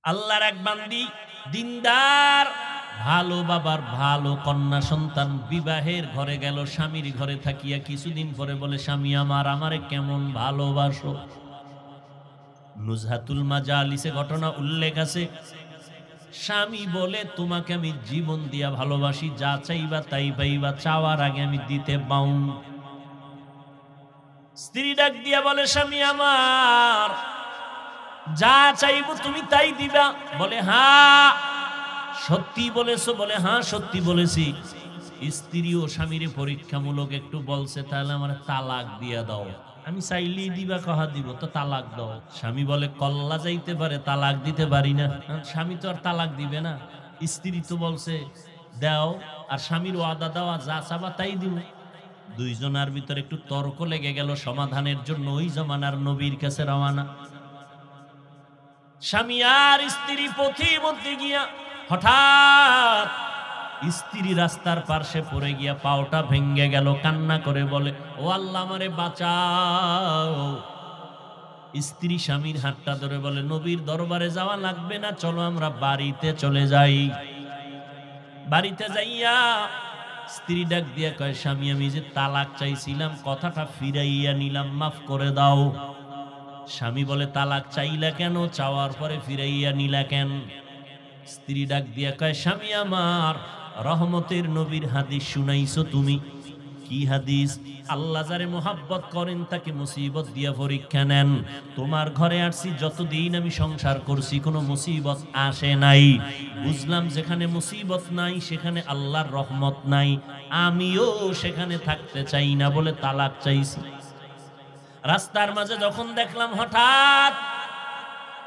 আল্লাহর এক বান্দি দিনদার ভালো বাবার ভালো কন্যা সন্তান বিবাহের ঘরে গেল, স্বামীর ঘরে থাকিয়া কিছুদিন পরে বলে, স্বামী আমার আমারে কেমন ভালোবাসো। নুজহাতুল মাজালিসে ঘটনা উল্লেখ আছে। স্বামী বলে, তোমাকে আমি জীবন দিয়া ভালোবাসি, যা চাইবা তাই পাইবা, চাওয়ার আগে আমি দিতে বাউন্ড। স্ত্রী ডাক দিয়া বলে, স্বামী আমার যা চাইবো তুমি তাই দিবা। বলে হ্যাঁ সত্যি বলেছো? বলে হ্যাঁ সত্যি বলেছি। স্ত্রী ও স্বামীর পরীক্ষামূলক একটু বলছে, তাহলে আমার তালাক দিয়া দাও। আমি চাইলেই দিবা, কহা দিব তো তালাক দাও। স্বামী বলে, কল্লা যাইতে পারে, তালাক দিতে পারি না। স্বামী তো আর তালাক দিবে না, স্ত্রী তো বলছে দাও, আর স্বামীর ওয়াদা দেওয়া, যা চাবা তাই দিব। দুইজনের ভিতরে একটু তর্ক লেগে গেল। সমাধানের জন্য ওই জমানার নবীর কাছে রওনা। স্বামী আর স্ত্রী পথের মধ্যে গিয়া হঠাৎ স্ত্রী রাস্তার পার্শ্বে পড়ে গিয়া পাওটা ভেঙ্গে গেল। কান্না করে বলে, ও আল্লাহ আমারে বাঁচাও। স্ত্রী স্বামীর হাতটা ধরে বলে, নবীর দরবারে যাওয়া লাগবে না, চলো আমরা বাড়িতে চলে যাই। বাড়িতে যাইয়া স্ত্রী ডাক দিয়া কয়, স্বামী আমি যে তালাক চাইছিলাম কথাটা ফিরাইয়া নিলাম, মাফ করে দাও। স্বামী বলে, তালাক চাইলা কেন, চাওয়ার পরে ফিরাইয়া নিলা কেন? স্ত্রী ডাক দিয়া কয়, স্বামী আমার রহমতের নবীর হাদিস শুনাইছো তুমি। কি হাদিস? আল্লাহ যারে মোহাব্বত করেন তাকে মুসিবত দিয়া পরীক্ষা নেন। তোমার ঘরে আসছি, যতদিন আমি সংসার করছি কোনো মুসিবত আসে নাই। বুঝলাম যেখানে মুসিবত নাই সেখানে আল্লাহর রহমত নাই, আমিও সেখানে থাকতে চাই না বলে তালাক চাইছি। রাস্তার মাঝে যখন দেখলাম হঠাৎ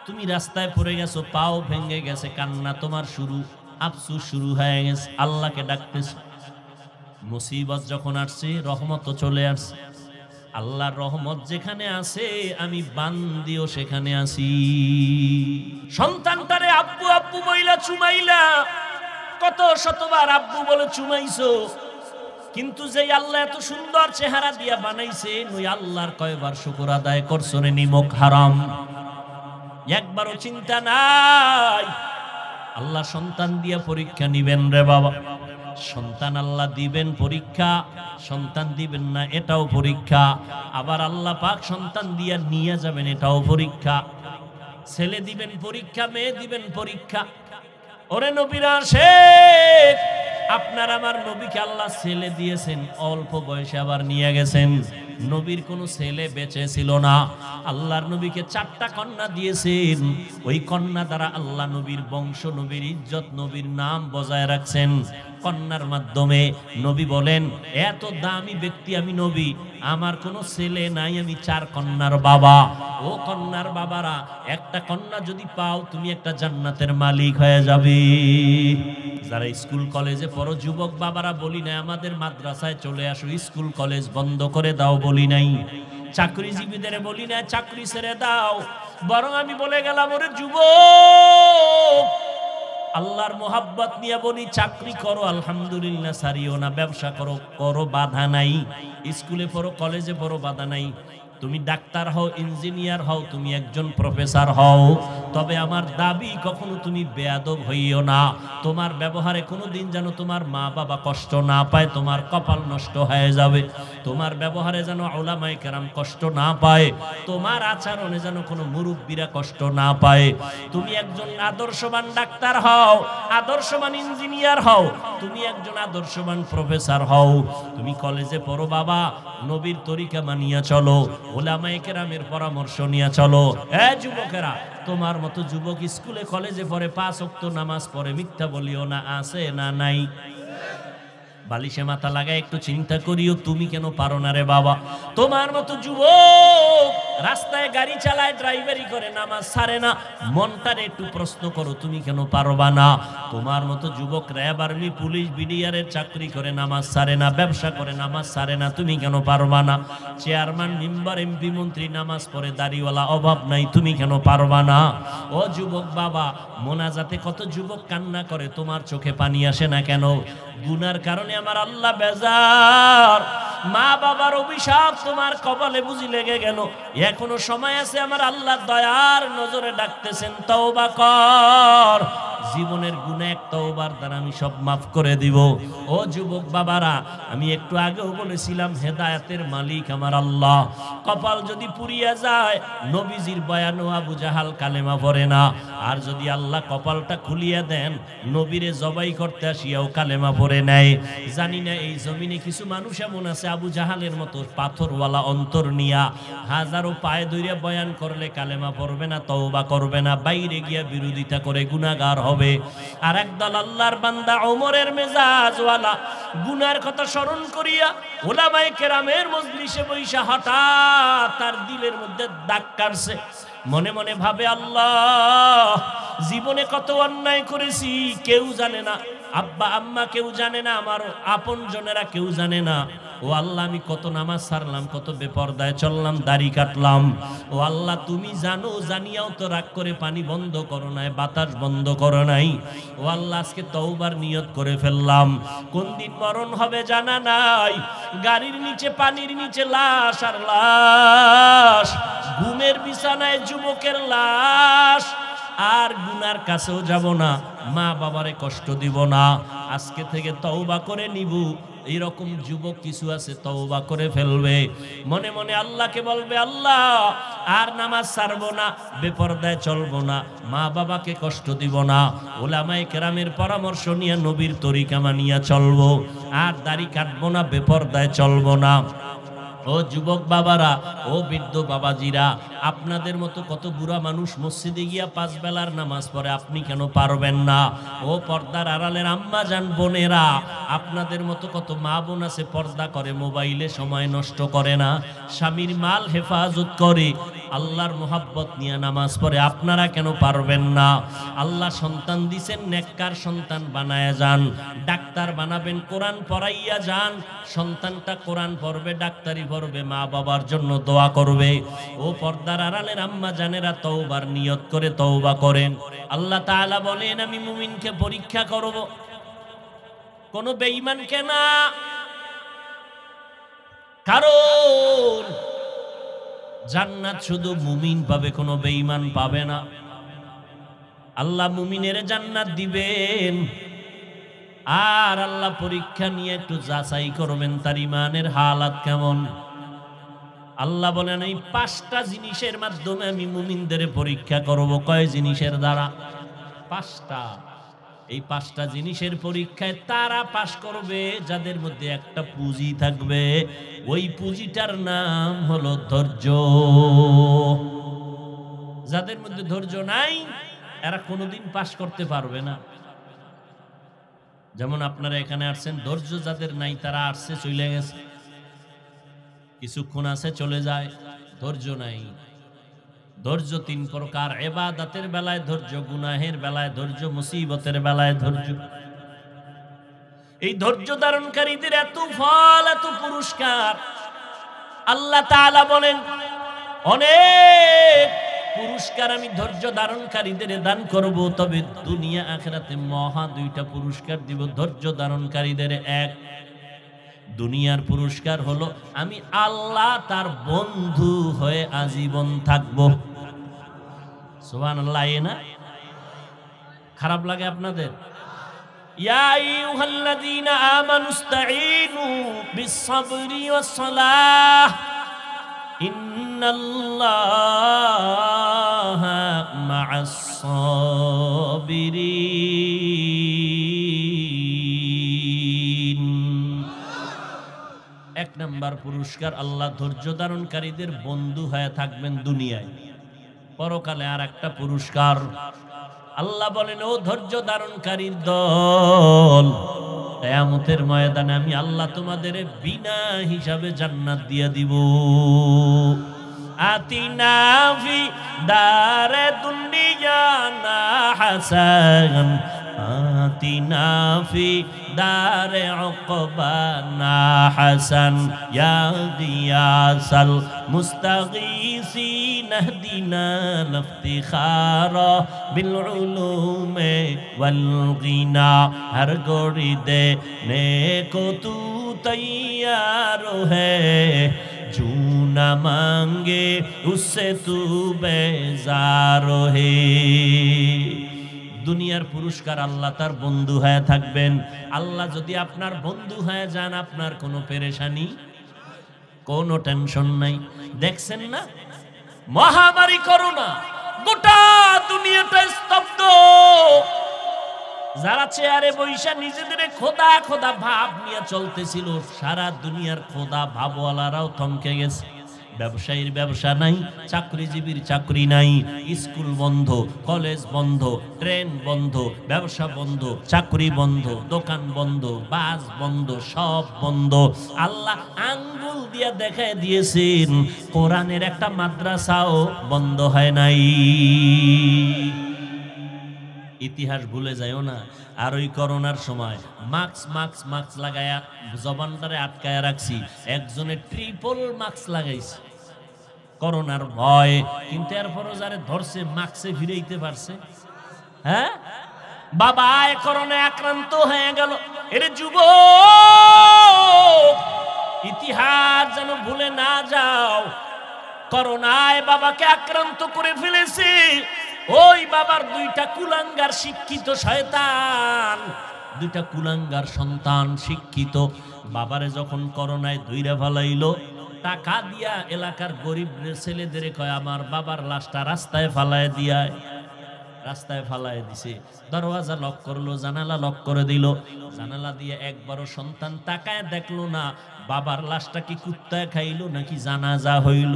তুমি রাস্তায় পড়ে গেছো, পাও ভেঙে গেছে, কান্না তোমার শুরু, আফসোস শুরু হয়ে গেছে, আল্লাহকে ডাকতেছ। মুসিবত যখন আসছে রহমত চলে আসছে। আল্লাহর রহমত যেখানে আছে আমি বান্দিও সেখানে আছি। সন্তানটারে আব্বু আব্বু বইলা চুমাইলা, কত শতবার আব্বু বলে চুমাইছো, কিন্তু যে আল্লাহ এত সুন্দর চেহারা দিয়া বানাইছে, ওই আল্লাহর কয়বার শুকর আদায় করছো রে নিমক হারাম? একবারও চিন্তা নাই। আল্লাহ সন্তান দিয়া পরীক্ষা নিবেন রে বাবা। সন্তান আল্লাহ দিবেন পরীক্ষা, সন্তান দিবেন না এটাও পরীক্ষা। আবার আল্লাহ পাক সন্তান দিয়া নিয়ে যাবেন, এটাও পরীক্ষা। ছেলে দিবেন পরীক্ষা, মেয়ে দিবেন পরীক্ষা। ওরে নবীরা শেখ, আপনার আমার নবীকে আল্লাহ ছেলে দিয়েছেন, অল্প বয়সে আবার নিয়ে গেছেন। নবীর কোনো ছেলে বেঁচে ছিল না, আল্লাহর নবীকে 4টা কন্যা দিয়েছেন। ওই কন্যা দ্বারা আল্লাহ নবীর বংশ, নবীর ইজ্জত, নবীর নাম বজায় রাখছেন। কন্যার মাধ্যমে নবী বলেন, এত দামি ব্যক্তি আমি নবী, আমার কোনো ছেলে নাই, আমি 4 কন্যার বাবা। ও কন্যার বাবারা, একটা কন্যা যদি পাও তুমি একটা জান্নাতের মালিক হয়ে যাবে। যারা স্কুল কলেজে পড়ো যুবক বাবারা, বলি নাই আমাদের মাদ্রাসায় চলে আসো, স্কুল কলেজ বন্ধ করে দাও বলি নাই। চাকরিজীবীদের বলি নাই চাকরি ছেড়ে দাও, বরং আমি বলে গেলাম, ওরে যুবক আল্লাহর মোহাব্বত নিয়ে বলি, চাকরি করো আলহামদুলিল্লাহ, সারিও না। ব্যবসা করো, করো, বাধা নাই। স্কুলে পড়ো, কলেজে পড়ো, বাধা নাই। তুমি ডাক্তার হও, ইঞ্জিনিয়ার হও, তুমি একজন প্রফেসর হও, তবে আমার দাবি কখনো তুমি বেয়াদব হইও না। তোমার ব্যবহারে কোনোদিন যেন তোমার মা বাবা কষ্ট না পায়, তোমার কপাল নষ্ট হয়ে যাবে। তোমার ব্যবহারে যেন উলামায়ে কেরাম কষ্ট না পায়, তোমার আচরণে যেন কোনো মুরব্বীরা কষ্ট না পায়। তুমি একজন আদর্শবান ডাক্তার হও, আদর্শবান ইঞ্জিনিয়ার হও, তুমি একজন আদর্শবান প্রফেসর হও। তুমি কলেজে পড়ো বাবা, নবীর তরিকা মানিয়া চলো, উলামায়ে কেরামের পরামর্শ নিয়ে চলো। যুবকেরা, তোমার মতো যুবক স্কুলে কলেজে পড়ে, 5 ওয়াক্ত নামাজ পড়ে, মিথ্যা বলিও না, আছে না নাই? বালিশে মাথা লাগায় একটু চিন্তা করিও, তুমি কেন পারো না রে বাবা? তোমার মতো যুবক রাস্তায় গাড়ি চালায়, ড্রাইভারি করে, নামাজ ছাড়ে না, মনটারে একটু প্রশ্ন করো, তুমি কেন পারবা না? তোমার মতো যুবক র্যাব, আর্মি, পুলিশ, বিডিআরের চাকরি করে, নামাজ ছাড়ে না, ব্যবসা করে, নামাজ ছাড়ে না, তুমি কেন পারবা না? চেয়ারম্যান, মেম্বার, এমপি, মন্ত্রী নামাজ পড়ে, দাড়িওয়ালা, অভাব নাই, তুমি কেন পারবা না? ও যুবক বাবা, মোনাজাতে কত যুবক কান্না করে, তোমার চোখে পানি আসে না কেন? গুনার কারণে আমার আল্লাহ বেজার। মা বাবার অভিশাপ তোমার কপালে বুঝি লেগে গেল, এখনো সময় আছে, আমার আল্লাহ দয়ার নজরে ডাকতেছেন, তওবা কর। জীবনের গুনাহ এক তওবার দ্বারা আমি সব মাফ করে দিব। ও যুবক বাবারা, আমি একটু আগেও বলেছিলাম হেদায়েতের মালিক আমার আল্লাহ। কপাল যদি পুড়িয়া যায়, নবীজির বয়ানও আবু জাহাল কালেমা পড়ে না। আর যদি আল্লাহ কপালটা খুলিয়া দেন, নবীরে জবাই করতে আসিয়াও কালেমা পড়ে নেয়। জানি না এই জমিনে কিছু মানুষ এমন আছে আবু জাহালের মতো পাথরওয়ালা অন্তর নিয়া হাজারো পায়ে ধইরা বয়ান করলে কালেমা পড়বে না, তওবা করবে না, বাইরে গিয়া বিরোধিতা করে গুনাহগার হবে। আর একদল আল্লাহর বান্দা ওমরের মেজাজওয়ালা গুনার কথা স্মরণ করিয়া উলামায়ে কেরামের মজলিসে বইসা হঠাৎ তার দিলের মধ্যে দাগ কাটছে। মনে মনে ভাবে, আল্লাহ জীবনে কত অন্যায় করেছি, কেউ জানে না, আব্বা আম্মা কেউ জানে না, আমার আপন জনেরা কেউ জানে না। ও আল্লাহ, আমি কত নামাজ ছাড়লাম, কত বেপরদায় চললাম, দাড়ি কাটলাম। ও আল্লাহ তুমি জানো, জানিয়াও তো রাগ করে পানি বন্ধ করো নাই, বাতাস বন্ধ করো নাই। ও আল্লাহ, আজকে তওবার নিয়ত করে ফেললাম। কোন দিন মরণ হবে জানা নাই, গাড়ির নিচে পানির নিচে লাশ আর লাশ, ঘুমের বিছানায় যুবকের লাশ। আর গুনার কাছেও যাব না, মা বাবারে কষ্ট দিব না, আজকে থেকে তওবা করে নিব। এরকম যুবক কিছু আছে তওবা করে ফেলবে, মনে মনে আল্লাহকে বলবে, আল্লাহ আর নামাজ ছাড়বো না, বেপরদায় চলবো না, মা বাবাকে কষ্ট দিব না, উলামায়ে কেরামের পরামর্শ নিয়ে নবীর তরিকা মানিয়া চলবো, আর দাড়ি কাটবো না, বেপরদায় চলবো না। ও যুবক বাবারা, ও বৃদ্ধ বাবাজিরা, আপনাদের মতো কত বুড়া মানুষ মসজিদে গিয়া 5 বেলার নামাজ পড়ে, আপনি কেন পারবেন না? ও পর্দার আড়ালের আম্মা জান বোনেরা, আপনাদের মতো কত মা বোন আছে পর্দা করে, মোবাইলে সময় নষ্ট করে না, স্বামীর মাল হেফাজত করে, আল্লাহর মোহাব্বত নিয়ে নামাজ পড়ে, আপনারা কেন পারবেন না? আল্লাহ সন্তান দিছেন, নেককার সন্তান বানায়া যান, ডাক্তার বানাবেন, কোরআন পড়াইয়া যান। সন্তানটা কোরআন পড়বে, ডাক্তারি পড়বে, মা বাবার জন্য দোয়া করবে। ও পর্দার আড়ালের আম্মা জানেরা, তওবার নিয়ত করে তওবা করেন। আল্লাহ তাআলা বলেন, আমি মুমিনকে পরীক্ষা করব, কোন বেঈমানকে না। কারণ জান্নাত শুধু মুমিন পাবে, কোনো বেঈমান পাবে না। আল্লাহ মুমিনের জান্নাত দিবেন, আর আল্লাহ পরীক্ষা নিয়ে একটু যাচাই করবেন তার ইমানের হালাত কেমন। আল্লাহ বলেন, এই 5টা জিনিসের মাধ্যমে আমি মুমিনদের পরীক্ষা করব। কয় জিনিসের দ্বারা? 5টা। এই 5টা জিনিসের পরীক্ষায় তারা পাশ করবে যাদের মধ্যে একটা পুঁজি থাকবে, ওই পুঁজিটার নাম হলো ধৈর্য। যাদের মধ্যে ধৈর্য নাই, এরা কোনোদিন পাশ করতে পারবে না। যেমন আপনারা এখানে আসছেন, ধৈর্য যাদের নাই তারা আসছে চলে গেছে, কিছুক্ষণ আছে চলে যায়, ধৈর্য নাই। ধৈর্য 3 প্রকার, ইবাদতের বেলায় ধৈর্য, গুনাহের বেলায় ধৈর্য, মুসিবতের বেলায় ধৈর্য। এই ধৈর্য ধারণকারীদের এত ফল, এত পুরস্কার। আল্লাহ তাআলা বলেন, অনেক পুরস্কার আমি ধৈর্য ধারণকারীদের দান করব, তবে দুনিয়া আখিরাতে মহা 2টা পুরস্কার দিব ধৈর্য ধারণকারীদের। এক, দুনিয়ার পুরস্কার হলো আমি আল্লাহ তার বন্ধু হয়ে আজীবন থাকবো। সুবহানাল্লাহ। না খারাপ লাগে আপনাদের? ইয়া আইয়ুহাল্লাযীনা আমানুস্তাঈনু বিস-সাবরি ওয়াস-সালাহ ইন্নাল্লাহা মা'আস-সাবিরিন। 1 নাম্বার পুরস্কার, আল্লাহ ধৈর্য ধারণকারীদের বন্ধু হয়ে থাকবেন দুনিয়ায়। পরকালে আর একটা পুরস্কার, আল্লাহ বলেন, ও ধৈর্য ধারণকারীর দল, কিয়ামতের ময়দানে আমি আল্লাহ তোমাদের বিনা হিসাবে জান্নাত দিয়ে দিব। আতিনা ফি দারে দুনিয়া না হাসান, আতিনা ফি দারে উকবা না হাসান, ইয়া গিয়াসাল মুস্তাগীসিন ইহদিনা লিফতিখারা বিল উলুমে ওয়াল গিনা। হর গড়ি দে নেকো তু তৈয়ার यारो है, जू ना मांगे उससे तू बेजारो है। দুনিয়ার পুরস্কার আল্লাহ তার বন্ধু হয়ে থাকবেন। আল্লাহ যদি আপনার বন্ধু হয়ে যান, আপনার কোনো পেরেশানি, কোনো টেনশন নাই। দেখছেন না মহামারী করোনা, গোটা দুনিয়াটা স্তব্ধ। যারা চেয়ারে বৈশা নিজেদের খোদা খোদা ভাব নিয়ে চলতেছিল, সারা দুনিয়ার খোদা ভাবওয়ালারাও থমকে গেছে। ব্যবসায়ীর ব্যবসা নাই, চাকরিজীবীর চাকরি নাই, স্কুল বন্ধ, কলেজ বন্ধ, ট্রেন বন্ধ, ব্যবসা বন্ধ, চাকরি বন্ধ, দোকান বন্ধ, বাস বন্ধ, সব বন্ধ। আল্লাহ আঙ্গুল দিয়ে দেখায় দিয়েছেন কোরআনের একটা মাদ্রাসাও বন্ধ হয় নাই। ইতিহাস ভুলে যায়ও না। আর ওই করোনার সময় মাস্ক লাগায়া জবানটারে আটকায়া রাখছি, একজনে ট্রিপল মাস্ক লাগাইছে করোনার ভয়, কিন্তু এরপরও যারে ধরছে মাস্কে ফিরাইতে পারছে। হ্যাঁ বাবা, করোনায় আক্রান্ত হয়ে গেল। এর যুবক, ইতিহাস যেন ভুলে না যাও। করোনায় বাবাকে আক্রান্ত করে ফেলেছে। ওই বাবার দুইটা কুলাঙ্গার শিক্ষিত শয়তান, দুইটা কুলাঙ্গার সন্তান শিক্ষিত। বাবারে যখন করোনায় ধইরা ফালাইলো, টাকা দিয়া এলাকার গরিব ছেলেদের কয় আমার বাবার লাশটা রাস্তায় ফালায় দিয়ায়। রাস্তায় ফালায় দিছে। দরওয়াজা লক করলো, জানালা লক করে দিল। জানালা দিয়ে একবারও সন্তান তাকায় দেখলো না বাবার লাশটা কি কুত্তায় খাইলো নাকি জানাজা হইল।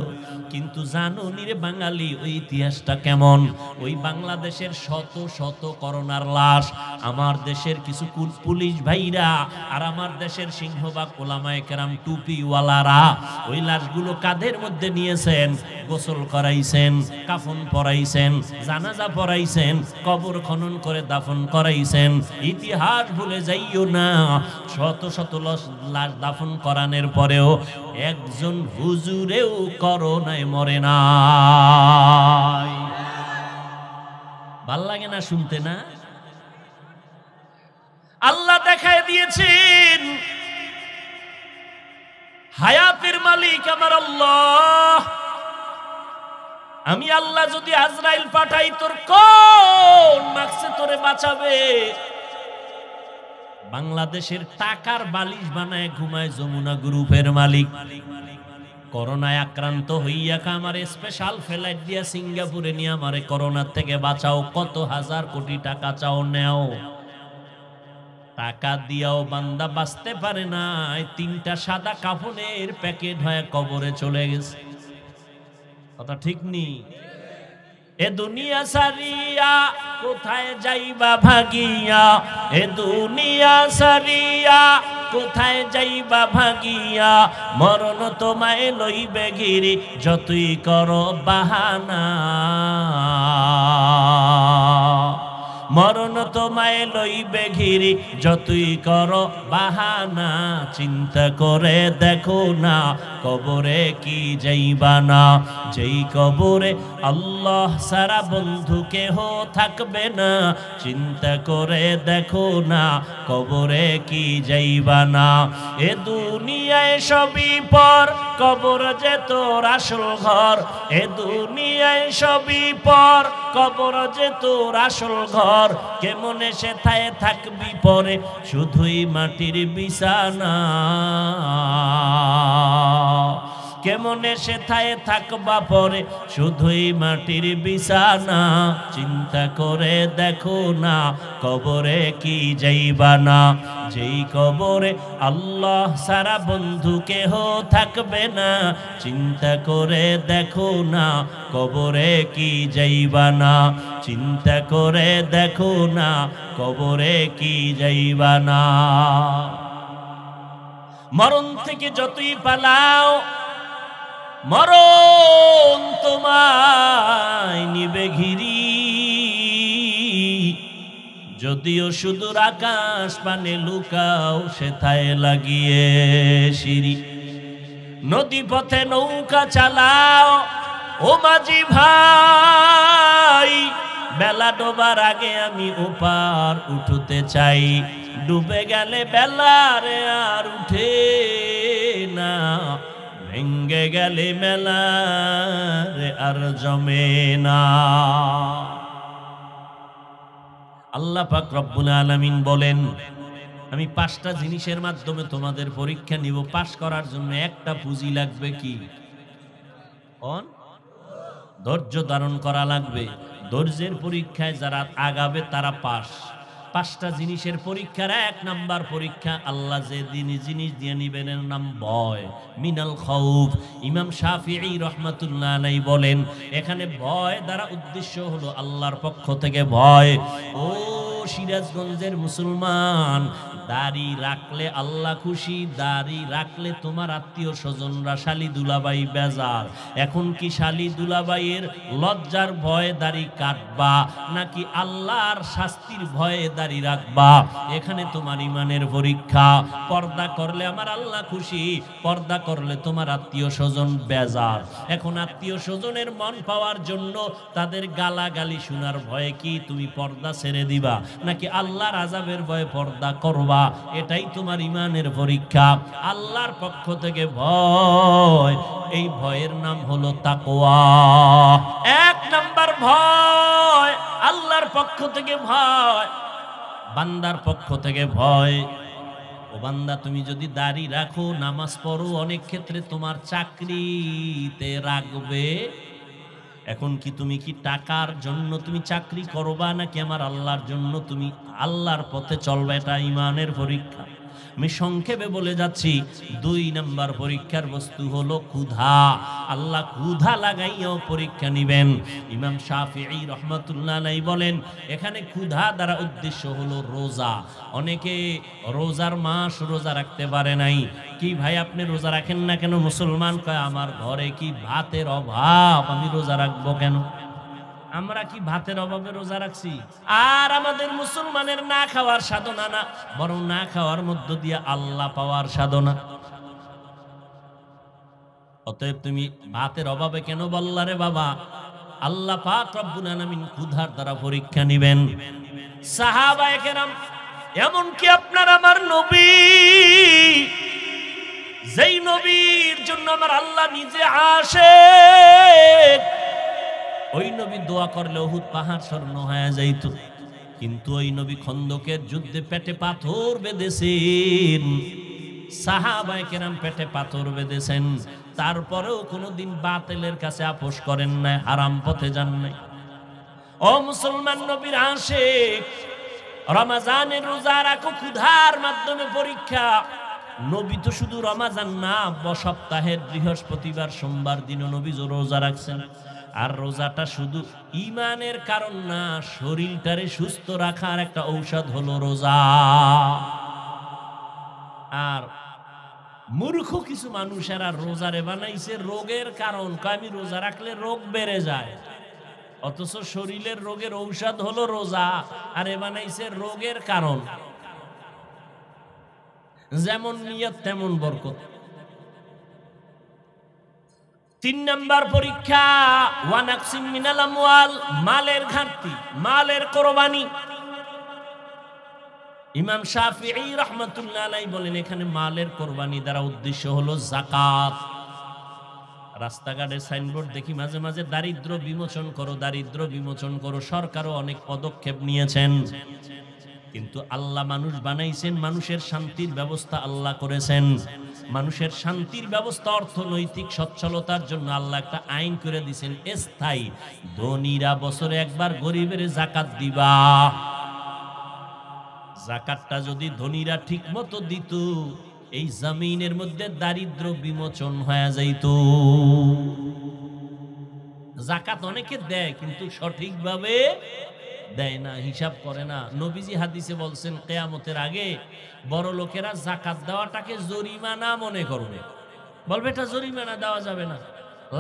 কিন্তু জানো নিরে বাঙালি, ওই ইতিহাসটা কেমন? ওই বাংলাদেশের শত শত করোনার লাশ আমার দেশের কিছু পুলিশ ভাইরা আর আমার দেশের সিংহবাগ ওলামায়ে কেরাম টুপিওয়ালারা ওই লাশগুলো কাঁধের মধ্যে নিয়েছেন, গোসল করাইছেন, কাফন পরাইছেন, জানাজা পরাইছেন, কবর খনন করে দাফন করাইছেন। ইতিহাস ভুলে যাইও না, শত শত লাশ দাফন করানোর পরেও একজন হুজুরেও করোনায় মরে নাই। ভাল লাগে না শুনতে? না, আল্লাহ দেখায় দিয়েছেন হায়াতের মালিক আমার আল্লাহ। আমি আল্লাহ যদি আজরাইল পাঠাই, তোর কোন মাকসে তোরে বাঁচাবে? বাংলাদেশের টাকার বালিশ বানায় ঘুমায় যমুনা গ্রুপের মালিক। করোনায় আক্রান্ত হইয়া আমার স্পেশাল ফ্লাইট দিয়া সিঙ্গাপুরে নিয়ে আমারে করোনার থেকে বাঁচাও। কত হাজার কোটি টাকা চাও, নেও। টাকা দিয়াও বান্দা বাঁচতে পারে না। তিনটা সাদা কাফনের প্যাকেট হয়ে কবরে চলে গেছে। কথা ঠিক নি? এ দুনিয়া সারিয়া কোথায় যাইবা ভাগিয়া, এ দুনিয়া সারিয়া কোথায় যাইবা ভাগিয়া, মরণ তোমায় লইবে ঘিরি যতই করো বাহানা। মরণ তোমায় লইবে ঘিরি যতই করো বাহানা। চিন্তা করে দেখো না কবরে কি যাইবা না। যেই কবরে আল্লাহ সারা বন্ধু কেহ থাকবে না। চিন্তা করে দেখো না কবরে কি যাইবা না। এ দুনিয়ায় সবই পর, কবর যে তোর আসল ঘর। এ দুনিয়ায় সবই পর, কবর যে তোর আসল ঘর। কেমনে সেথায় থাকবি পরে, শুধুই মাটির বিছানা। কেমনে সেথায় থাকবা পরে, শুধুই মাটির বিছানা। চিন্তা করে দেখো না কবরে কি যাইবা না। যেই কবরে আল্লাহ সারা বন্ধু কেহ থাকবে না। চিন্তা করে দেখো না কবরে কি যাইবা না। চিন্তা করে দেখো না কবরে কি যাইবা না। মরণ থেকে যতই পালাও, মরণ তোমায় নিবে ঘিরি। যদিও সুদূর আকাশ পানে লুকাও, সেথায় লাগিয়ে সিঁড়ি। নদী পথে নৌকা চালাও ও মাঝি ভাই, বেলা ডোবার আগে আমি ওপার উঠতে চাই। ডুবে গেলে বেলারে আর উঠে না, ভেঙ্গে গেলে মেলারে আর জমে না। আল্লাহ পাক রব্বুল আলামিন বলেন, আমি 5টা জিনিসের মাধ্যমে তোমাদের পরীক্ষা নিব। পাশ করার জন্য একটা পুঁজি লাগবে, কি? ধৈর্য ধারণ করা লাগবে। ধৈর্যের পরীক্ষায় যারা আগাবে তারা পাস। 5টা জিনিসের পরীক্ষার 1 নাম্বার পরীক্ষা আল্লাহ যে জিনিস দিয়ে নিবেন এর নাম ভয়, মিনাল খাউফ। ইমাম শাফিঈ রাহমাতুল্লাহ আলাইহি বলেন, এখানে ভয় দ্বারা উদ্দেশ্য হলো আল্লাহর পক্ষ থেকে ভয়। ও সিরাজগঞ্জের মুসলমান, দাড়ি রাখলে আল্লাহ খুশি, দাড়ি রাখলে তোমার আত্মীয় স্বজনরা শালি দুলাবাই বেজার। এখন কি শালি দুলাবাইয়ের লজ্জার ভয়ে দাড়ি কাটবা, নাকি আল্লাহর শাস্তির ভয়ে দাড়ি রাখবা? এখানে তোমার ইমানের পরীক্ষা। পর্দা করলে আমার আল্লাহ খুশি, পর্দা করলে তোমার আত্মীয় স্বজন বেজার। এখন আত্মীয় স্বজনের মন পাওয়ার জন্য তাদের গালাগালি শোনার ভয়ে কি তুমি পর্দা ছেড়ে দিবা, নাকি আল্লাহর আযাবের ভয়ে পর্দা করবা? এটাই তোমার ইমানের পরীক্ষা। আল্লাহর পক্ষ থেকে ভয়, এই ভয়ের নাম হলো তাকওয়া। 1 নাম্বার ভয়, আল্লাহর পক্ষ থেকে ভয়, বান্দার পক্ষ থেকে ভয়। ও বান্দা, তুমি যদি দাড়ি রাখো, নামাজ পড়ো, অনেক ক্ষেত্রে তোমার চাকরিতে রাখবে। এখন কি তুমি কি টাকার জন্য তুমি চাকরি করবা, নাকি আমার আল্লাহর জন্য তুমি আল্লাহর পথে চলবে? এটা ইমানের পরীক্ষা। আমি সংক্ষেপে বলে যাচ্ছি। 2 নাম্বার পরীক্ষার বস্তু হলো ক্ষুধা। আল্লাহ ক্ষুধা লাগাইয়াও পরীক্ষা নিবেন। ইমাম শাফিঈ রাহমাতুল্লাহ আলাইহি বলেন, এখানে ক্ষুধা দ্বারা উদ্দেশ্য হলো রোজা। অনেকে রোজার মাস রোজা রাখতে পারে নাই। কি ভাই আপনি রোজা রাখেন না কেন? মুসলমান কয়, আমার ঘরে কি ভাতের অভাব, আমি রোজা রাখবো কেন? আমরা কি ভাতের অভাবে রোজা রাখছি? আর আমাদের মুসলমানের না খাওয়ার সাধনা না, বরং না খাওয়ার মধ্য দিয়ে আল্লাহ পাওয়ার সাধনা। অতএব তুমি ভাতের অভাবে কেন বললা রে বাবা? আল্লাহ পাক রব্বুল আলামিন ক্ষুধার দ্বারা পরীক্ষা নিবেন। সাহাবায়ে কেরাম, এমন কি আপনার আমার নবী, যেই নবীর জন্য আমার আল্লাহ নিজে আশিক, ওই নবী দোয়া করলে উহুদ পাহাড় স্বর্ণ হয়ে যাইত। কিন্তু ওই নবী খন্দকের যুদ্ধে পেটে পাথর বেঁধেছেন। সাহাবায়ে কেরাম পেটে পাথর বেঁধেছেন, তারপরেও কোনোদিন বাতিলের কাছে আপোষ করেন নাই, হারাম পথে যান নাই। ও মুসলমান, নবীর আশিক, রমজানের রোজা রাখো ক্ষুধার মাধ্যমে পরীক্ষা। নবী তো শুধু রমজান না, সপ্তাহের বৃহস্পতিবার সোমবার দিনও নবী রোজা রাখছেন। আর রোজাটা শুধু ইমানের কারণ না, শরীরটারে সুস্থ রাখার একটা ঔষধ হলো রোজা। আর মূর্খ কিছু মানুষেরা রোজারে বানাইছে রোগের কারণ, আমি রোজা রাখলে রোগ বেড়ে যায়। অথচ শরীরের রোগের ঔষধ হলো রোজা, আর এ বানাইছে রোগের কারণ। যেমন নিয়ত তেমন বরকত। 3 নাম্বার পরীক্ষা, ওয়ানাকসিম মিনাল আমওয়াল, মালের ঘাটতি, মালের কোরবানি। ইমাম শাফিঈ রাহমাতুল্লাহ আলাইহি বলেন, এখানে মালের কোরবানি দ্বারা উদ্দেশ্য হলো যাকাত। রাস্তাঘাটে সাইনবোর্ড দেখি মাঝে মাঝে, দারিদ্র বিমোচন করো, দারিদ্র বিমোচন করো। সরকারও অনেক পদক্ষেপ নিয়েছেন, কিন্তু আল্লাহ মানুষ বানাইছেন, মানুষের শান্তির ব্যবস্থা আল্লাহ করেছেন। মানুষের শান্তির ব্যবস্থা, অর্থনৈতিক সচ্ছলতার জন্য আল্লাহ একটা আইন করে দিয়েছেন স্থায়ী। ধনীরা বছরে একবার গরিবের যাকাত দিবা। যাকাতটা যদি ধনীরা ঠিক মতো দিত, এই জমিনের মধ্যে দারিদ্র বিমোচন হয়ে যাইত। যাকাত অনেকে দেয়, কিন্তু সঠিকভাবে দেয় না, হিসাব করে না। নবীজি হাদিসে বলছেন, কিয়ামতের আগে বড় লোকেরা যাকাত দেওয়াটাকে জরিমানা মনে করবে, বলবে এটা জরিমানা, দেওয়া যাবে না।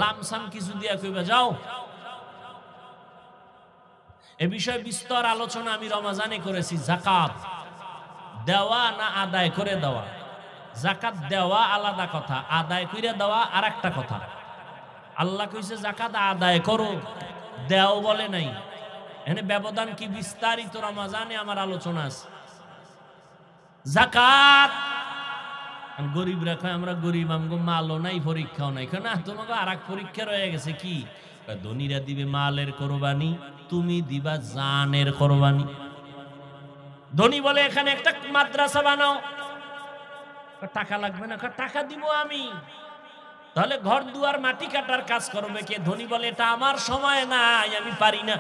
লামসাম কিছু দিয়া কইবা যাও। এ বিষয়ে বিস্তর আলোচনা আমি রমজানে করেছি। যাকাত দেওয়া না আদায় করে দেওয়া। যাকাত দেওয়া আলাদা কথা, আদায় করে দেওয়া আর একটা কথা। আল্লাহ কইছে যাকাত আদায় করো, দেও বলে নাই। এখানে ব্যবধান কি বিস্তারিত রমজানে আমার আলোচনা আছে। যাকাত। গরিবরা কয় আমরা গরিব, আমগো মালও নাই পরীক্ষাও নাই। না, তোমাকে আর এক পরীক্ষা রয়ে গেছে। কি? ধনীরা দিবে মালের কোরবানি, তুমি দিবা জানের কোরবানি। ধনী বলে এখানে একটা মাদ্রাসা বানাও। টাকা লাগবে না? টাকা দিব আমি। তাহলে ঘর দুয়ার মাটি কাটার কাজ করবে কে? ধনী বলে এটা আমার সময় নাই, আমি পারি না,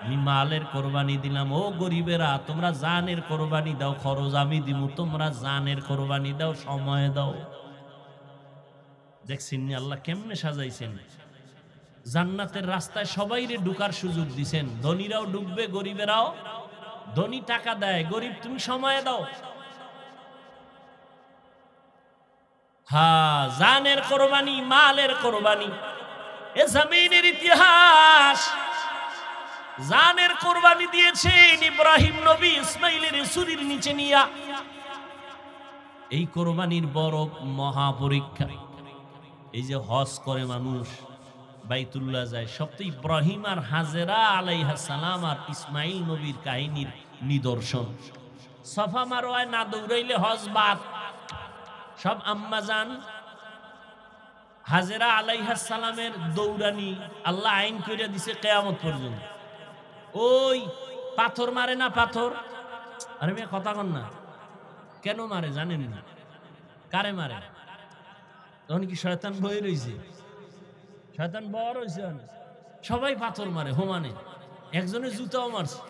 আমি মালের কোরবানি দিলাম। ও গরিবেরা, তোমরা জানের কোরবানি দাও, খরচ আমি দিব, তোমরা জানের কোরবানি দাও, সময় দাও। দেখছেন আল্লাহ কেমনে সাজাইছেন। জান্নাতের রাস্তায় সবাইরে ঢুকার সুযোগ দিছেন। ধনীরাও ঢুকবে, গরিবেরাও। ধনী টাকা দেয়, গরিব তুমি সময় দাও। হ্যাঁ, জানের কোরবানি, মালের কোরবানি, এ জমিনের ইতিহাস। জানের কোরবানি দিয়েছেন ইব্রাহিম নবী ইসমাইলের ছুরির নিচে নিয়া। এই কোরবানির বড় মহা পরীক্ষা। এই যে হজ করে মানুষ, বাইতুল্লাহ যায়, সব তো ইব্রাহিম আর হাজেরা আলাইহিস সালাম আর ইসমাইল নবীর কাহিনীর নিদর্শন। সাফা মারওয়ায় না দৌড়াইলে হজ বাদ। সব আম্মাজান হাজেরা আলাইহিস সালামের দৌড়ানি আল্লাহ আইন করে দিছে কিয়ামত পর্যন্ত। ওই পাথর মারে না, পাথর। আরে মেয়ে কথা কন না, কেন মারে জানেন না? কারে মারে? তখন কি শয়তান বই রয়েছে? শয়তান বড় হয়েছে, সবাই পাথর মারে হোমানে। একজনের জুতাও মারছে,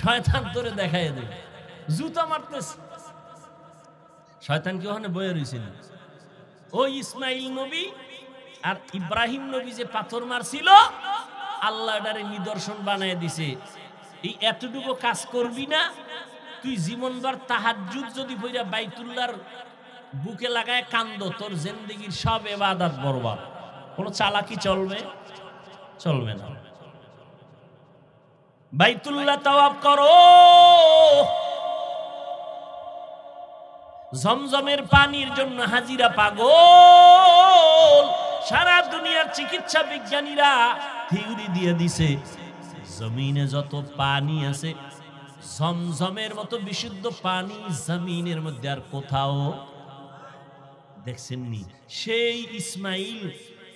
শয়তান তোরে দেখাই দেবে, জুতা মারতেছে। শয়তান কি ওখানে বয়ে রয়েছিল? ওই ইসমাইল নবী আর ইব্রাহিম নবী যে পাথর মারছিল, আল্লাহ এটারে নিদর্শন বানায় দিছে। এই এতটুকু কাজ করবি না, তুই জীবনভর তাহাজ্জুদ যদি পড়া বাইতুল্লাহর বুকে লাগায় কান্দ, তোর জিন্দেগীর সব ইবাদত বরবাদ। কোন চালাকি চলবে? চলবে না। বাইতুল্লাহ তাওয়াফ করো, জমজমের পানির জন্য হাজিরা পাগল। সারা দুনিয়ার চিকিৎসা বিজ্ঞানীরা থিওরি দিয়ে দিছে, জমিনে যত পানি আছে জমজমের মতো বিশুদ্ধ পানি জমিনের মধ্যে আর কোথাও দেখছেননি। সেই ইসমাইল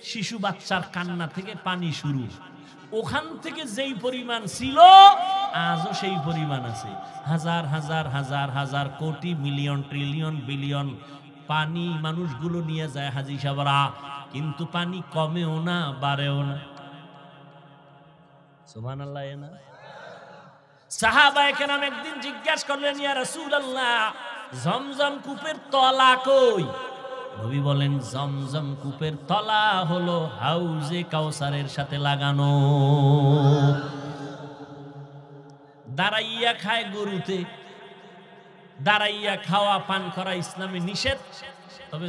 শিশু বাচ্চার কান্না থেকে পানি শুরু, ওখান থেকে যেই পরিমাণ ছিল আজও সেই পরিমাণ আছে। হাজার হাজার হাজার হাজার কোটি মিলিয়ন ট্রিলিয়ন বিলিয়ন পানি মানুষগুলো নিয়ে যায় হাজি সাহেবরা, কিন্তু পানি কমেও না বাড়েও না। সুবহানাল্লাহ। না সাহাবায়ে কেরাম একদিন জিজ্ঞাসা করলেন, ইয়া রাসূলুল্লাহ, জমজম কূপের তলা কই? নবী বলেন, জমজম কূপের তলা হলো হাউজে কাউসারের সাথে লাগানো। দাঁড়াইয়া খায় গরুতে, দাঁড়াইয়া খাওয়া পান করা ইসলামে নিষেধ। তবে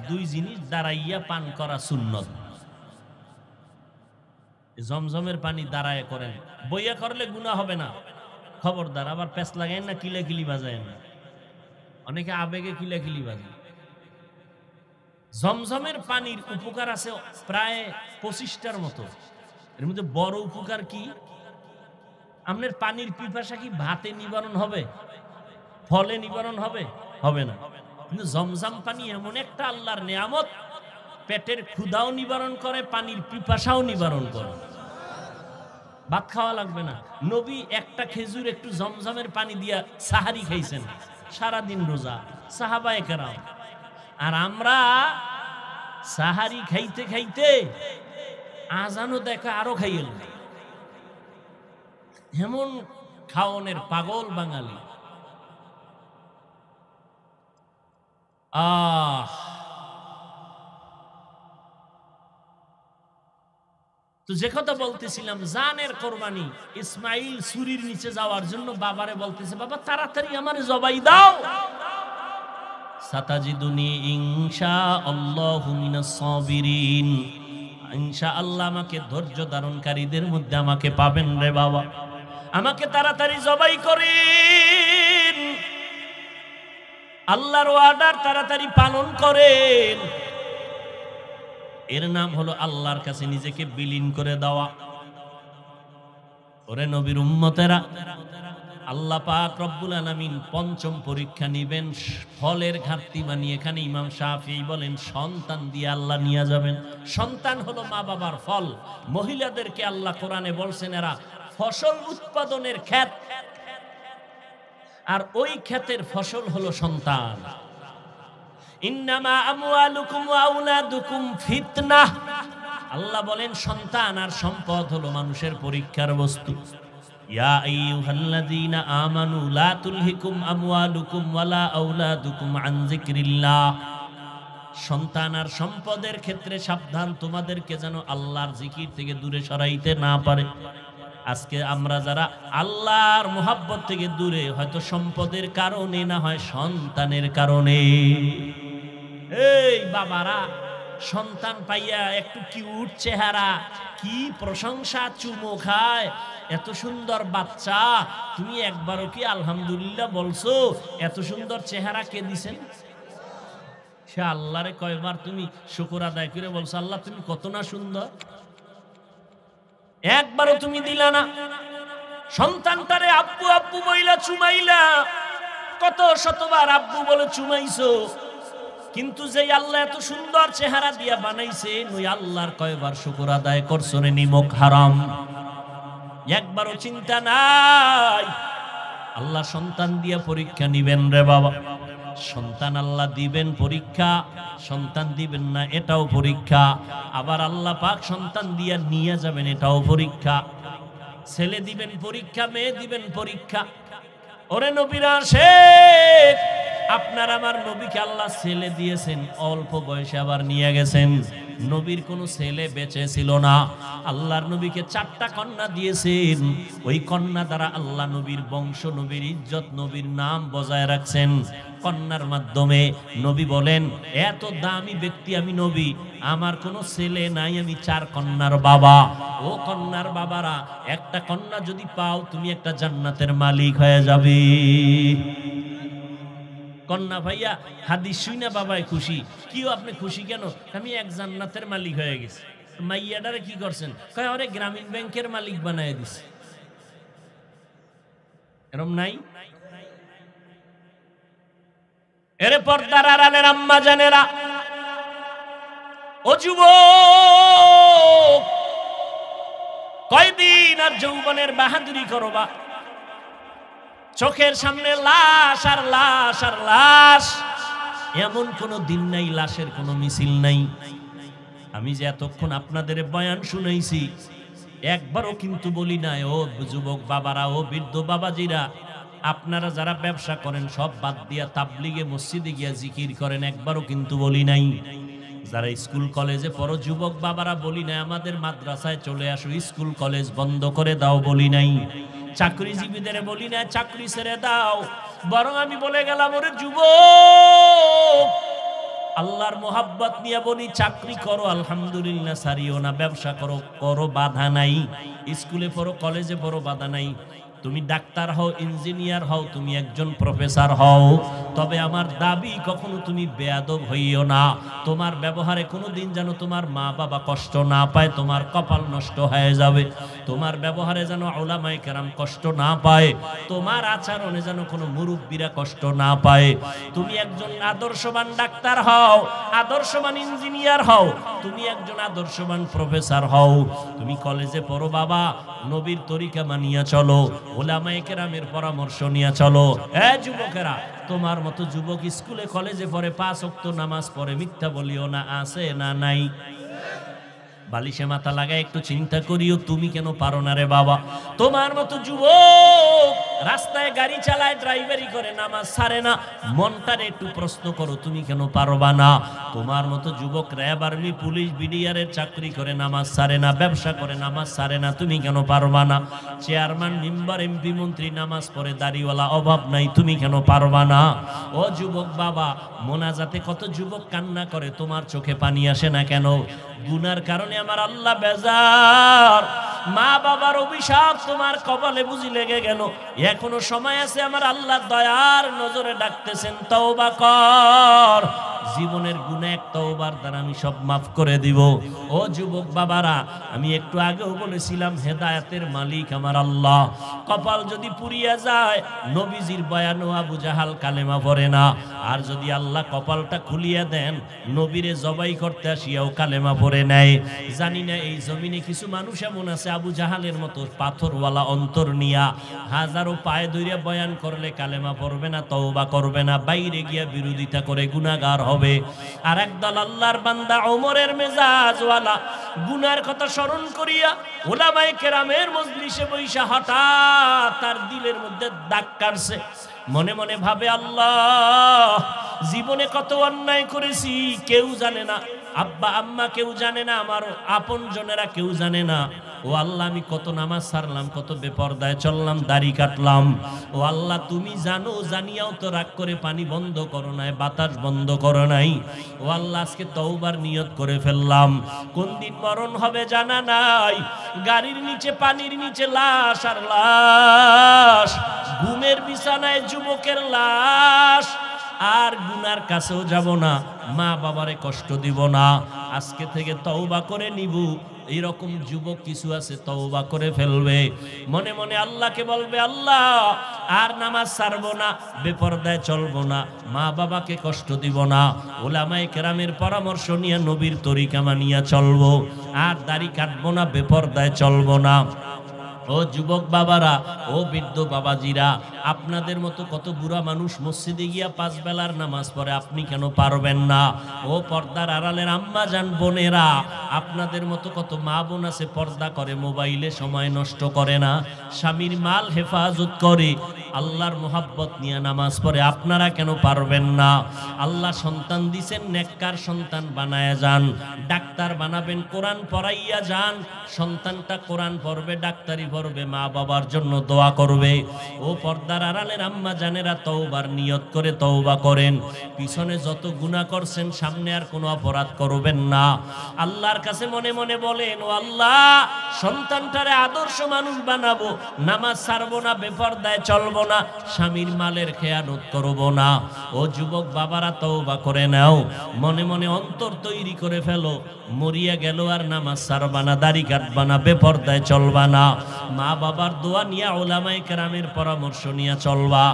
দুই জিনিস দাঁড়াইয়া পান করা সুন্নত। জমজমের পানি দাঁড়ায় করেন, বইয়া করলে গুনাহ হবে না, খবরদার। আবার পেছ লাগায় না, কিলাকিলি বাজায় না। অনেকে আবেগে কিলাকিলি বাজায়। জমজমের পানির উপকার আছে প্রায় 25টার মতো। এর মধ্যে বড় উপকার কি? আপনার পানির পিপাসা কি ভাতে নিবারণ হবে? ফলে নিবারণ হবে? হবে না। কিন্তু জমজম পানি এমন একটা আল্লাহর নিয়ামত, পেটের ক্ষুধাও নিবারণ করে, পানির পিপাসাও নিবারণ করে। ভাত খাওয়া লাগবে না। নবী একটা খেজুর একটু জমজমের পানি দিয়া সাহারি খাইছেন, সারাদিন রোজা সাহাবায়ে কেরাম। আর আমরা সাহারি খাইতে খাইতে আজানও দেখা আরো খাইল। এমন খাওয়ানোর পাগল বাঙালি। তো যে কথা বলতেছিলাম, জানের কোরবানি। ইসমাইল ছুরির নিচে যাওয়ার জন্য বাবারে বলতেছে, বাবা তাড়াতাড়ি আমারে জবাই দাও। সাতাজিদুনি ইনশাআল্লাহু মিনাস সাবিরিন, ইনশাআল্লাহ আমাকে ধৈর্য ধারণকারীদের মধ্যে আমাকে পাবেন রে বাবা। আমাকে তাড়াতাড়ি জবাই করেন, আল্লাহর ওয়াদার তাড়াতাড়ি পালন করেন। এর নাম হলো আল্লাহর কাছে নিজেকে বিলীন করে দেওয়া। ওরে নবীর উম্মতেরা, আল্লাহ পাক রব্বুল আলামিন পঞ্চম পরীক্ষা নিবেন ফলের ঘাটতি বানিয়ে। এখানে ইমাম শাফিঈ বলেন সন্তান দিয়ে আল্লাহ নিয়ে যাবেন। সন্তান হলো মা বাবার ফল। মহিলাদেরকে আল্লাহ কোরআনে বলছেন এরা ফসল উৎপাদনের ক্ষেত, আর ওই ক্ষেতের ফসল হলো সন্তান। ইন্নামা আমওয়ালুকুম ওয়া আওলাদুকুম ফিতনাহ। আল্লাহ বলেন সন্তান আর সম্পদ হলো মানুষের পরীক্ষার বস্তু। ইয়া আইয়ুহাল্লাযীনা আমানু লা তুলহিকুম আমওয়ালুকুম ওয়ালা আওলাদুকুম আন যিকরিল্লাহ। সন্তান আর সম্পদের ক্ষেত্রে সাবধান, তোমাদেরকে যেন আল্লাহর জিকির থেকে দূরে সরাইতে না পারে। আজকে আমরা যারা আল্লাহর মুহাব্বত থেকে দূরে, হয়তো সম্পদের কারণে, না হয় সন্তানের কারণে। এই বাবারা, সন্তান পাইয়া একটু কিউট চেহারা, কি প্রশংসা, চুমো খায়, এত সুন্দর বাচ্চা, তুমি একবারও কি আলহামদুলিল্লাহ বলছো? এত সুন্দর চেহারা কে দিছেন? সে আল্লাহরে কয়বার তুমি শুকর আদায় করে বলছো, আল্লাহ তুমি কত না সুন্দর? একবারও তুমি দিলা না। সন্তানটারে আব্বু আব্বু বইলা চুমাইলা, কত শতবার আব্বু বলে চুমাইছো, কিন্তু যে আল্লাহ এত সুন্দর চেহারা দিয়া বানাইছে, ওই আল্লাহর কয়বার শুকর আদায় করছো রে নিমক হারাম? একবারও চিন্তা নাই। আল্লাহ সন্তান দিয়া পরীক্ষা নিবেন রে বাবা। সন্তান আল্লাহ দিবেন পরীক্ষা, সন্তান দিবেন না এটাও পরীক্ষা। আবার আল্লাহ পাক সন্তান দিয়া নিয়ে যাবেন, এটাও পরীক্ষা। ছেলে দিবেন পরীক্ষা, মেয়ে দিবেন পরীক্ষা। ওরে নবীরা শেখ, আপনার আমার নবীকে আল্লাহ ছেলে দিয়েছেন, অল্প বয়সে আবার নিয়ে গেছেন। নবীর কোনো ছেলে বেঁচে ছিল না, আল্লাহর নবীকে 4টা কন্যা দিয়েছেন। ওই কন্যা দ্বারা আল্লাহ নবীর বংশ, নবীর ইজ্জত, নবীর নাম বজায় রাখছেন। কন্যার মাধ্যমে নবী বলেন, এত দামি ব্যক্তি আমি নবী, আমার কোনো ছেলে নাই, আমি 4 কন্যার বাবা। ও কন্যার বাবারা, একটা কন্যা যদি পাও, তুমি একটা জান্নাতের মালিক হয়ে যাবে। কন্যা ভাইয়া হাদিস শুইনা বাবাই খুশি। কিও আপনি খুশি কেন? আমি এক জান্নাতের মালিক হয়ে গেছি। মাইয়াডারে কি করছেন? কয় আরে গ্রামীণ ব্যাংকের মালিক বানায় দিছে। এরকম নাই? এরে পর্দার আড়ালের আম্মা জানেরা, ও যুবক, কয়দিন আর যৌবনের বাহাদুরি করবা? চোখের সামনে লাশ আর লাশ আর লাশ, এমন কোন দিন নাই লাশের কোনো মিছিল নাই। আমি যে এতক্ষণ আপনাদের বয়ান শুনাইছি, একবারও কিন্তু বলি নাই ও যুবক বাবারা, ও বৃদ্ধ বাবাজিরা, আপনারা যারা ব্যবসা করেন সব বাদ দিয়া তাবলিগে মসজিদে গিয়া জিকির করেন, একবারও কিন্তু বলি নাই। যারা স্কুল কলেজে পড়ো যুবক বাবারা, বলি নাই আমাদের মাদ্রাসায় চলে আসো, স্কুল কলেজ বন্ধ করে দাও, বলি নাই। চাকরিজীবীদের বলি না চাকরি ছেড়ে দাও, বরং আমি বলে গেলাম, ওরে যুবক, আল্লাহর মোহাব্বত নিয়ে বলি, চাকরি করো আলহামদুলিল্লাহ, সারিও না। ব্যবসা করো, করো, বাধা নাই। স্কুলে পড়ো, কলেজে পড়ো, বাধা নাই। তুমি ডাক্তার হও, ইঞ্জিনিয়ার হও, তুমি একজন প্রফেসর হও, তবে আমার দাবি কখনো তুমি বেয়াদব হইও না। তোমার ব্যবহারে কোনোদিন যেন তোমার মা বাবা কষ্ট না পায়, তোমার কপাল নষ্ট হয়ে যাবে। তোমার ব্যবহারে যেন উলামায়ে কেরাম কষ্ট না পায়, তোমার আচরণে যেন কোনো মুরব্বীরা কষ্ট না পায়। তুমি একজন আদর্শবান ডাক্তার হও, আদর্শবান ইঞ্জিনিয়ার হও, তুমি একজন আদর্শবান প্রফেসর হও। তুমি কলেজে পড়ো বাবা, নবীর তরিকা মানিয়া চলো, উলামায়ে কেরামের পরামর্শ নিয়ে চলো। যুবকেরা, তোমার মতো যুবক স্কুলে কলেজে পড়ে, 5 ওয়াক্ত নামাজ পড়ে, মিথ্যা বলিও না, আছে না নাই? বালিশে মাথা লাগায় একটু চিন্তা করিও, তুমি কেন পারো না রে বাবা? তোমার মতো যুবক রাস্তায় গাড়ি চালায়, ড্রাইভারি করে, নামাজ ছাড়ে না, মনটারে একটু প্রশ্ন করো, তুমি কেন পারবা না? তোমার মতো যুবক র্যাব, আর্মি, পুলিশ, বিডিআরের চাকরি করে, নামাজ ছাড়ে না, ব্যবসা করে, নামাজ ছাড়ে না, তুমি কেন পারবা না? চেয়ারম্যান, মেম্বার, এমপি, মন্ত্রী নামাজ পড়ে, দাড়িওয়ালা, অভাব নাই, তুমি কেন পারবা না? ও যুবক বাবা, মোনাজাতে কত যুবক কান্না করে, তোমার চোখে পানি আসে না কেন? গুনার কারণে আমার আল্লাহ বেজার। মা বাবার অভিশাপ তোমার কপালে বুঝি লেগে গেল, এখনো সময় আছে, আমার আল্লাহ দয়ার নজরে ডাকতেছেন, তওবা কর। জীবনের গুনাহ এক তওবার দ্বারা আমি সব মাফ করে দিব। ও যুবক বাবারা, আমি একটু আগেও বলেছিলাম হেদায়েতের মালিক আমার আল্লাহ। কপাল যদি পুড়িয়া যায়, নবীজির বয়ান আবু জাহাল কালেমা পড়ে না, আর যদি আল্লাহ কপালটা খুলিয়া দেন, নবীরে জবাই করতে আসিয়াও কালেমা পড়ে নেয়। জানি না এই জমিনে কিছু মানুষ এমন আছে আবু জাহালের মতো পাথরওয়ালা অন্তর নিয়া হাজারো পায়ে ধইরা বয়ান করলে কালেমা পড়বে না, তওবা করবে না, বাইরে গিয়া বিরোধিতা করে গুনাহগার হবে। আর একদল আল্লাহর বান্দা ওমরের মেজাজওয়ালা গুনার কথা স্মরণ করিয়া উলামায়ে কেরামের মজলিসে বইসা হঠাৎ তার দিলের মধ্যে দাগ কাটছে। মনে মনে ভাবে, আল্লাহ, জীবনে কত অন্যায় করেছি, কেউ জানে না, আব্বা আম্মা কেউ জানে না, আমার আপন জনেরা কেউ জানে না। ও আল্লাহ, আমি কত নামাজ ছাড়লাম, কত বেপরদায় চললাম, দাড়ি কাটলাম। ও আল্লাহ, তুমি জানো, জানিয়াও তো রাগ করে পানি বন্ধ করো নাই, বাতাস বন্ধ করো নাই। ও আল্লাহ, আজকে তওবার নিয়ত করে ফেললাম। কোন দিন মরণ হবে জানা নাই, গাড়ির নিচে, পানির নিচে লাশ আর লাশ, ঘুমের বিছানায় যুবকের লাশ। আর গুনার কাছেও যাব না, মা বাবারে কষ্ট দিব না, আজকে থেকে তওবা করে নিব। এইরকম যুবক কিছু আছে, তওবা করে ফেলবে, মনে মনে আল্লাহকে বলবে, আল্লাহ, আর নামাজ ছাড়বো না, বেপরদায় চলবো না, মা বাবাকে কষ্ট দিব না, উলামায়ে কেরামের পরামর্শ নিয়ে নবীর তরিকা মানিয়া চলবো, আর দাড়ি কাটবো না, বেপরদায় চলবো না। ও যুবক বাবারা, ও বৃদ্ধ বাবাজিরা, আপনাদের মতো কত বুড়া মানুষ মসজিদে গিয়া 5 বেলার নামাজ পড়ে, আপনি কেন পারবেন না? ও পর্দার আড়ালের আম্মা জান বোনেরা, আপনাদের মতো কত মা বোন আছে পর্দা করে, মোবাইলে সময় নষ্ট করে না, স্বামীর মাল হেফাজত করে, আল্লাহর মোহাব্বত নিয়ে নামাজ পড়ে, আপনারা কেন পারবেন না? আল্লাহ সন্তান দিছেন, নেককার সন্তান বানায়া যান, ডাক্তার বানাবেন, কোরআন পড়াইয়া যান, সন্তানটা কোরআন পড়বে, ডাক্তারি পড়বে, মা বাবার জন্য দোয়া করবে। ও পর্দার আড়ালের আম্মা জানেরা, তওবার নিয়ত করে তওবা করেন। পিছনে যত গুনাহ করছেন, সামনে আর কোনো অপরাধ করবেন না। আল্লাহর কাছে মনে মনে বলেন, ও আল্লাহ, সন্তানটারে আদর্শ মানুষ বানাবো, নামাজ ছাড়বো না, বেপরদায় চলবো না, স্বামীর মালের খেয়ানত করবো না। ও যুবক বাবারা, তওবা করে নাও, মনে মনে অন্তর তৈরি করে ফেলো, মরিয়া গেল আর নামাজ ছাড়বা না, দাড়ি কাটবা না, বেপরদায় চলবা না, মা বাবার দোয়া নিয়া, উলামায়ে কেরামের পরামর্শ নিয়া চলবা।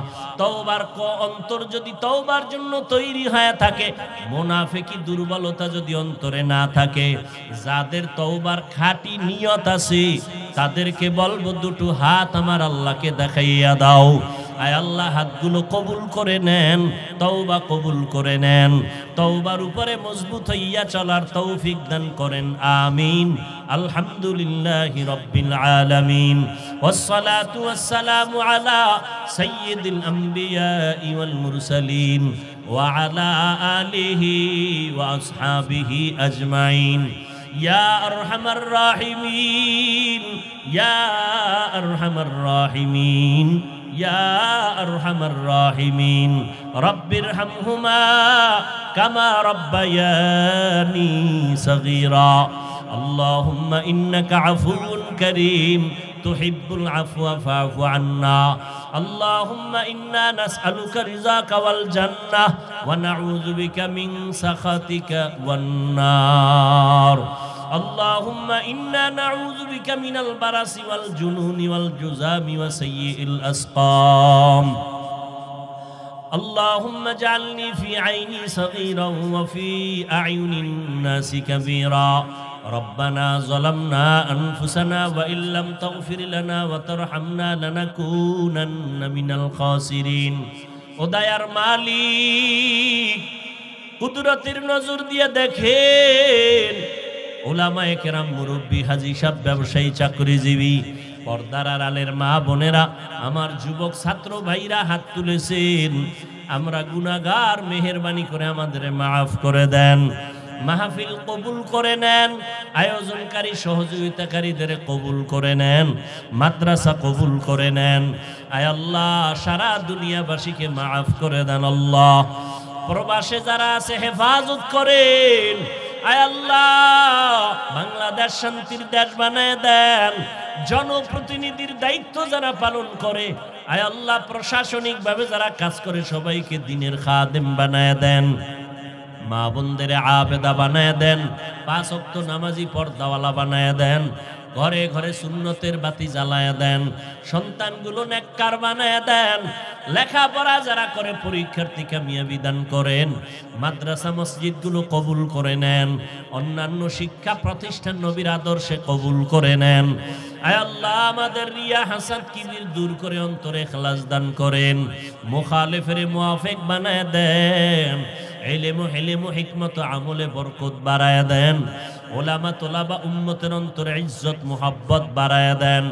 তওবার অন্তর যদি তওবার জন্য তৈরি হয়ে থাকে, মুনাফিকি দুর্বলতা যদি অন্তরে না থাকে, যাদের তওবার খাঁটি নিয়ত আছে, তাদেরকে বলবো, দুটো হাত আমার আল্লাহকে দেখাইয়া দাও। আয় আল্লাহ, হাতগুলো কবুল করে নেন, তওবা কবুল করে নেন, তওবার উপরে মজবুত হইয়া চলার তৌফিক দান করেন, আমিন। আলহামদুলিল্লাহি রাব্বিল আলামিন, ওয়াসসালাতু ওয়াসসালামু আলা সাইয়্যিদিল আমবিয়াই ওয়াল মুরসালিন ওয়া আলা আলিহি ওয়া আসহাবিহি আজমাইন। ইয়া আরহামার রাহিমিন, ইয়া আরহামার রাহিমিন, ইয়া আরহামার রাহিমিন, রব্বিরহামহুমা কামা রাব্বায়ানি সগীরা। আল্লাহুম্মা ইন্নাকা আফুউন কারীম তুহিব্বুল আফওয়া ফা'ফু আন্না। আল্লাহুম্মা ইন্না নাসআলুকা রিযাকা ওয়াল জান্নাহ ওয়া নাউযু বিকা মিন সাখাতিকা ওয়ান নার। আল্লাহুম্মা ইন্না নাউযু বিকা মিনাল বারাসি ওয়াল জুনুনি ওয়াল জুযামি ওয়া সাইয়্যিল আসকাম। اللهم اجعلني في عيني صغيرا وفي أعين الناس كبيرا. ربنا ظلمنا أنفسنا وإن لم تغفر لنا وترحمنا لنكونن من الخاسرين. ওদায়ার মালিক, কুদরতের নজর দিয়ে দেখেন, উলামায়ে কেরাম, মুরব্বী, হাজী সাহেব, ব্যবসায়ী, চাকরিজীবী, পর্দার আড়ালের মা বোনেরা, আমার যুবক ছাত্র ভাইরা হাত তুলেছেন, আমরা গুনাহগার, মেহেরবানি করে আমাদের মাফ করে দেন, মাহফিল কবুল করে নেন, আয়োজনকারী সহযোগিতাকারীদের কবুল করে নেন, মাদ্রাসা কবুল করে নেন। আয় আল্লাহ, সারা দুনিয়াবাসীকে মাফ করে দেন। আল্লাহ, প্রবাসে যারা আছে হেফাজত করেন, আয় আল্লাহ বাংলাদেশ শান্তির দেশ বানায় দেন। জনপ্রতিনিধির দায়িত্ব যারা পালন করে আয় আল্লাহ প্রশাসনিক ভাবে যারা কাজ করে সবাইকে দ্বীনের খাদেম বানায় দেন। মা বোনদের আবেদা বানায় দেন। 5 ওয়াক্ত নামাজি পর্দাওয়ালা বানায় দেন। ঘরে ঘরে সুন্নতের বাতি জ্বালায় দেন। সন্তানগুলো নেককার বানায় দেন। লেখাপড়া যারা করে পরীক্ষার্থী কামিয়াবি দান করেন। মাদ্রাসা মসজিদগুলো কবুল করে নেন। অন্যান্য শিক্ষা প্রতিষ্ঠান নবীর আদর্শে কবুল করে নেন। আয় আল্লাহ আমাদের রিয়া হাসাদ কিবির দূর করে অন্তরে ইখলাস দান করেন। মুখালিফের মুআফিক বানায় দেন। ইলম হিলম হিকমত আমলে বরকত বাড়ায় দেন। ওলামা তোলাবা উম্মতের অন্তরে ইজ্জত মুহাব্বত বাড়ায় দেন।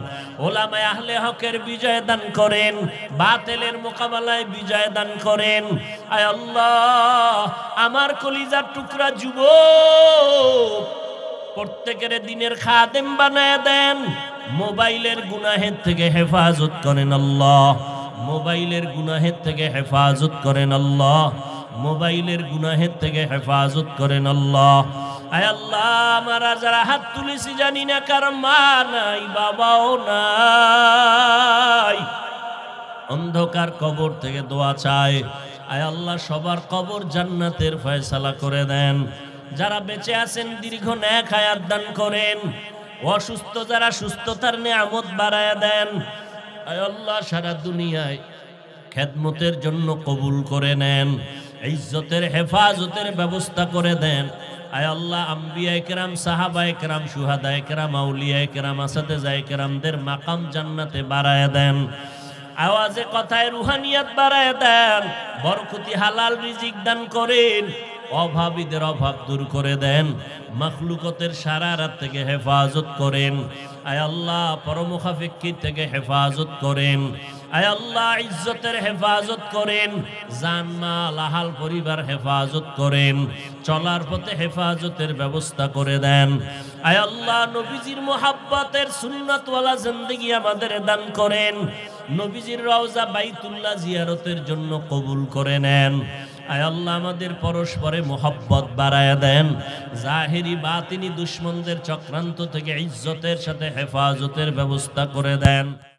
ওলামায়ে আহলে হকের বিজয় দান করেন। বাতিলের মোকাবেলায় বিজয় দান করেন। আয় আল্লাহ আমার কলিজার টুকরা যুবক প্রত্যেকের দ্বীনের খাদেম বানায় দেন। মোবাইলের গুনাহের থেকে হেফাজত করেন আল্লাহ। মোবাইলের গুনাহের থেকে হেফাজত করেন আল্লাহ। মোবাইলের গুনাহের থেকে হেফাজত করেন আল্লাহ। আয় আল্লাহ আমরা যারা হাত তুলেছি জানি না কার মা নাই বাবাও নাই, অন্ধকার কবর থেকে দোয়া চায়। আয় আল্লাহ সবার কবর জান্নাতের ফয়সালা করে দেন। যারা বেঁচে আছেন দীর্ঘ নেক হায়াত দান করেন। অসুস্থ যারা সুস্থতার নিয়ামত বাড়ায় দেন। আয় আল্লাহ সারা দুনিয়ায় খেদমতের জন্য কবুল করে নেন। ইজ্জতের হেফাজতের ব্যবস্থা করে দেন। আয় আল্লাহ আম্বিয়া কেরাম সাহাবা কেরাম শুহাদা কেরাম আউলিয়া কেরাম আসাতেজা কেরামদের মাকাম জান্নাতে বাড়ায় দেন। আওয়াজে কথায় রুহানিয়াত বাড়ায় দেন। বরকতি হালাল রিজিক দান করেন। অভাবীদের অভাব দূর করে দেন। মাখলুকতের শারারাত থেকে হেফাজত করেন। আয় আল্লাহ পরমুখাফিক্কি থেকে হেফাজত করেন। আয় আল্লাহ ইজ্জতের হেফাজত করেন। জান মাল আহাল পরিবার হেফাজত করেন। চলার পথে হেফাজতের ব্যবস্থা করে দেন। আয় আল্লাহ নবীজির মুহাব্বতের সুন্নাতওয়ালা জিন্দেগি আমাদের দান করেন। নবীজির রওজা বাইতুল্লাহ জিয়ারতের জন্য কবুল করে নেন। আয় আল্লাহ আমাদের পরস্পরে মুহাব্বত বাড়ায় দেন। জাহিরি বাতিনি দুশমনদের চক্রান্ত থেকে ইজ্জতের সাথে হেফাজতের ব্যবস্থা করে দেন।